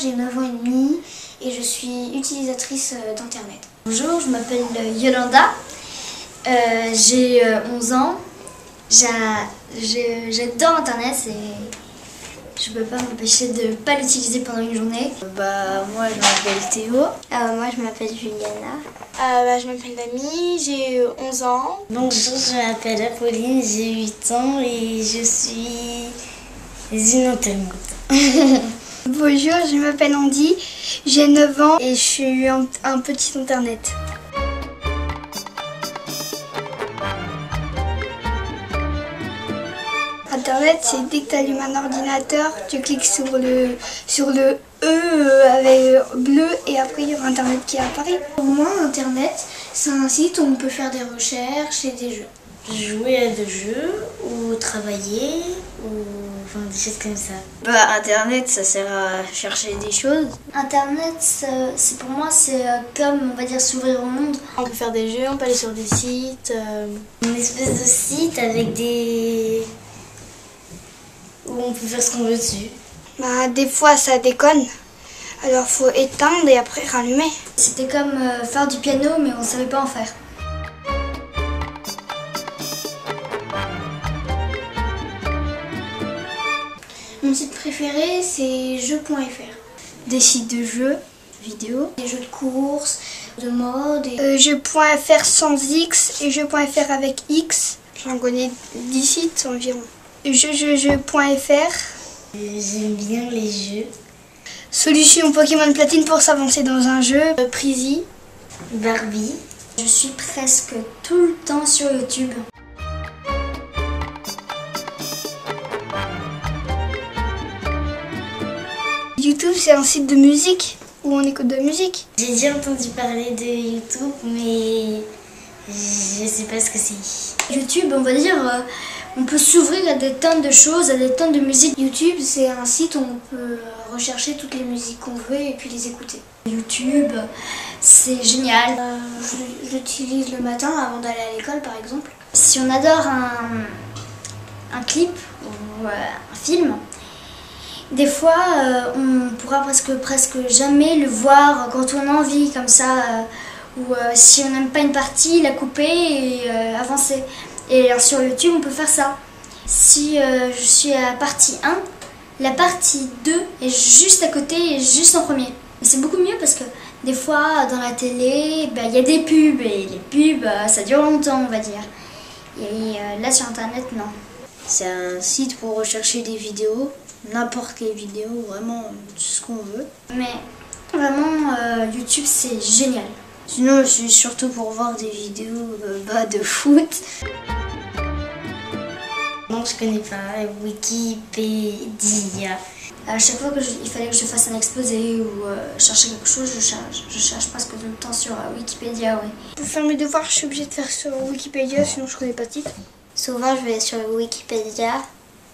j'ai 9 ans et demi et je suis utilisatrice d'internet. Bonjour, je m'appelle Yolanda, j'ai 11 ans, j'adore internet et je peux pas m'empêcher de ne pas l'utiliser pendant une journée. Moi je m'appelle Théo. Moi je m'appelle Juliana. Je m'appelle Nami, j'ai 11 ans. Bonjour, je m'appelle Apolline, j'ai 8 ans et je suis une internaute. Bonjour, je m'appelle Andy, j'ai 9 ans et je suis un petit internet. Internet, c'est dès que tu allumes un ordinateur, tu cliques sur le E avec bleu et après il y aura Internet qui apparaît. Pour moi, Internet, c'est un site où on peut faire des recherches et des jeux. Jouer à des jeux ou travailler ou des choses comme ça. Internet, ça sert à chercher des choses. Internet, c'est pour moi, c'est comme, on va dire, s'ouvrir au monde. On peut faire des jeux, on peut aller sur des sites. Une espèce de site avec où on peut faire ce qu'on veut dessus. Des fois ça déconne, alors faut éteindre et après rallumer. C'était comme faire du piano mais on savait pas en faire. Mon site préféré, c'est jeux.fr. Des sites de jeux vidéo, des jeux de course, de mode. Jeux.fr sans X et jeux.fr avec X. J'en connais 10 sites environ. Jeux.fr. J'aime bien les jeux. Solution Pokémon Platine pour s'avancer dans un jeu. Prezi. Barbie. Je suis presque tout le temps sur YouTube. YouTube, c'est un site de musique où on écoute de la musique. J'ai déjà entendu parler de YouTube, mais je sais pas ce que c'est. YouTube, on va dire, on peut s'ouvrir à des tonnes de choses, à des tonnes de musique. YouTube, c'est un site où on peut rechercher toutes les musiques qu'on veut et puis les écouter. YouTube, c'est génial. Je l'utilise le matin avant d'aller à l'école, par exemple. Si on adore un clip ou un film, des fois, on pourra presque jamais le voir quand on a envie, comme ça. Ou si on n'aime pas une partie, la couper et avancer. Et sur YouTube, on peut faire ça. Si je suis à la partie 1, la partie 2 est juste à côté et juste en premier. Et c'est beaucoup mieux parce que des fois, dans la télé, il y a des pubs et les pubs, ça dure longtemps, on va dire. Et là, sur Internet, non. C'est un site pour rechercher des vidéos, n'importe quelle vidéo, vraiment tout ce qu'on veut. Mais vraiment, YouTube, c'est génial. Sinon, je suis surtout pour voir des vidéos de foot. Non, je connais pas. Wikipédia. À chaque fois qu'il fallait que je fasse un exposé ou chercher quelque chose, je cherche presque tout le temps sur Wikipédia. Ouais. Pour faire mes devoirs, je suis obligée de faire sur Wikipédia, sinon je connais pas le titre. Souvent, je vais sur Wikipédia.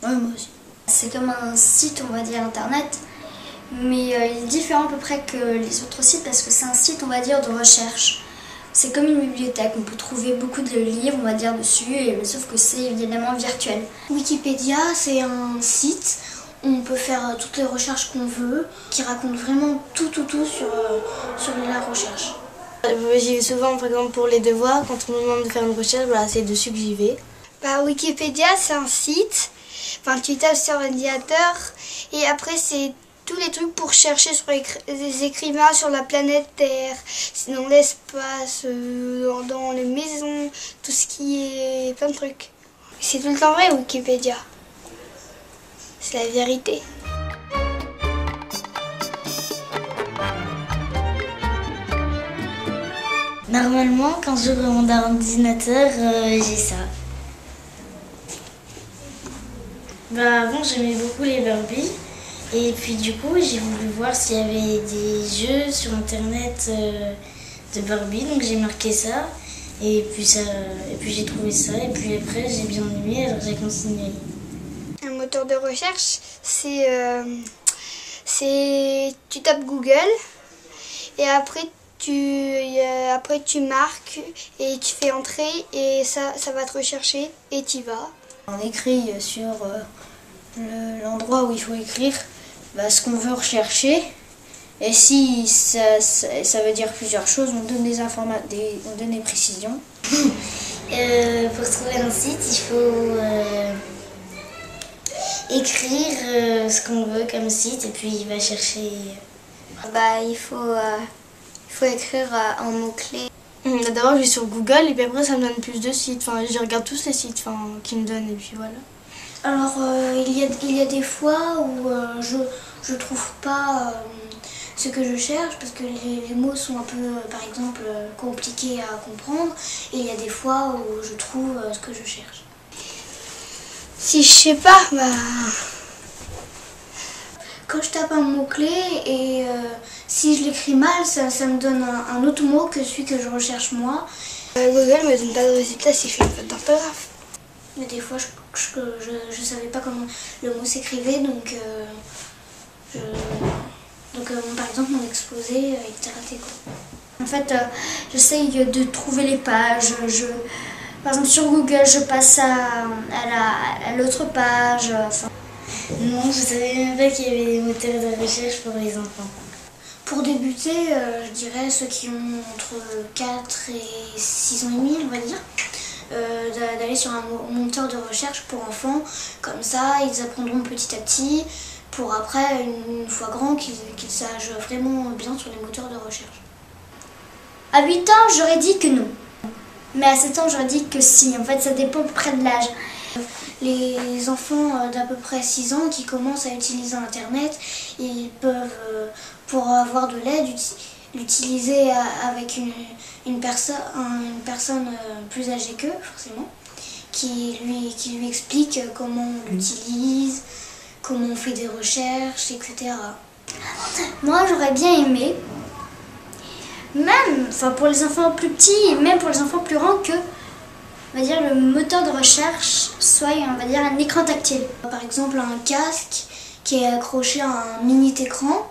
Ouais, moi aussi. C'est comme un site, on va dire, internet. Mais il est différent à peu près que les autres sites parce que c'est un site, on va dire, de recherche. C'est comme une bibliothèque, on peut trouver beaucoup de livres, on va dire, dessus, sauf que c'est évidemment virtuel. Wikipédia, c'est un site où on peut faire toutes les recherches qu'on veut, qui raconte vraiment tout sur la recherche. J'y vais souvent, par exemple, pour les devoirs, quand on me demande de faire une recherche, c'est dessus que j'y vais. Wikipédia, c'est un site, tu tapes sur l'ordinateur et après c'est tous les trucs pour chercher sur les écrivains sur la planète Terre, dans l'espace, dans les maisons, tout ce qui est plein de trucs. C'est tout le temps vrai Wikipédia. C'est la vérité. Normalement, quand j'ouvre mon ordinateur, j'ai ça. Avant, j'aimais beaucoup les Barbies. Et puis du coup, j'ai voulu voir s'il y avait des jeux sur internet de Barbie, donc j'ai marqué ça. Et puis j'ai trouvé ça, et puis après j'ai bien aimé, alors j'ai continué. Un moteur de recherche, c'est tu tapes Google et après tu marques et tu fais entrer et ça va te rechercher et tu y vas. On écrit sur l'endroit où il faut écrire ce qu'on veut rechercher Et si ça veut dire plusieurs choses, on donne on donne des précisions. Pour trouver un site, il faut écrire ce qu'on veut comme site et puis il va chercher. Il faut écrire en mots-clés. D'abord, je vais sur Google et puis après, ça me donne plus de sites. Enfin, je regarde tous les sites qu'ils me donnent et puis voilà. Alors, il y a des fois où je trouve pas ce que je cherche parce que les mots sont un peu, par exemple, compliqués à comprendre. Et il y a des fois où je trouve ce que je cherche. Si je sais pas, Quand je tape un mot-clé et si je l'écris mal, ça me donne un autre mot que celui que je recherche moi. Google me donne pas de résultat si je fais une faute d'orthographe. Mais des fois, je savais pas comment le mot s'écrivait, donc par exemple, mon exposé était raté, quoi. En fait, j'essaye de trouver les pages. Par exemple, sur Google, je passe à l'autre page. Non, je savais même pas qu'il y avait des moteurs de recherche pour les enfants. Pour débuter, je dirais ceux qui ont entre 4 et 6 ans et demi, on va dire, d'aller sur un moteur de recherche pour enfants. Comme ça, ils apprendront petit à petit pour après, une fois grands, qu'ils sachent vraiment bien sur les moteurs de recherche. À 8 ans, j'aurais dit que non. Mais à 7 ans, j'aurais dit que si. En fait, ça dépend à peu près de l'âge. Les enfants d'à peu près 6 ans qui commencent à utiliser Internet, ils peuvent, pour avoir de l'aide, l'utiliser avec une personne plus âgée qu'eux, forcément, qui lui explique comment on l'utilise, comment on fait des recherches, etc. Moi, j'aurais bien aimé, même pour les enfants plus petits et même pour les enfants plus grands, que on va dire, le moteur de recherche soit, on va dire, un écran tactile. Par exemple, un casque qui est accroché à un mini écran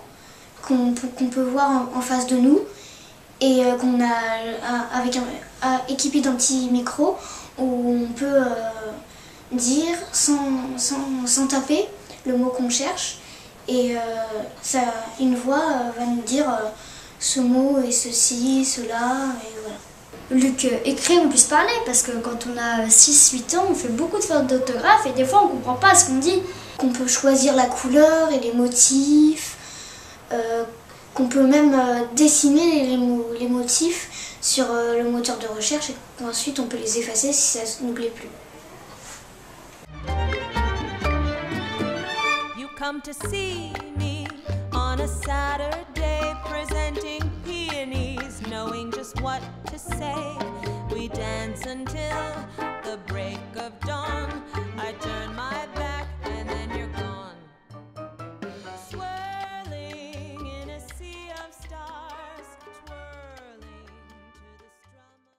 qu'on peut voir en face de nous et qu'on a équipé d'un petit micro où on peut dire sans taper le mot qu'on cherche et une voix va nous dire ce mot et ceci, cela et voilà. Luc, écrire, on puisse parler, parce que quand on a 6-8 ans, on fait beaucoup de fautes d'orthographe et des fois on ne comprend pas ce qu'on dit. Qu'on peut choisir la couleur et les motifs, qu'on peut même dessiner les motifs sur le moteur de recherche et qu'ensuite on peut les effacer si ça ne nous plaît plus. You come to see me on a Saturday, presenting peonies, knowing just what to say. We dance until the break of dawn. I turn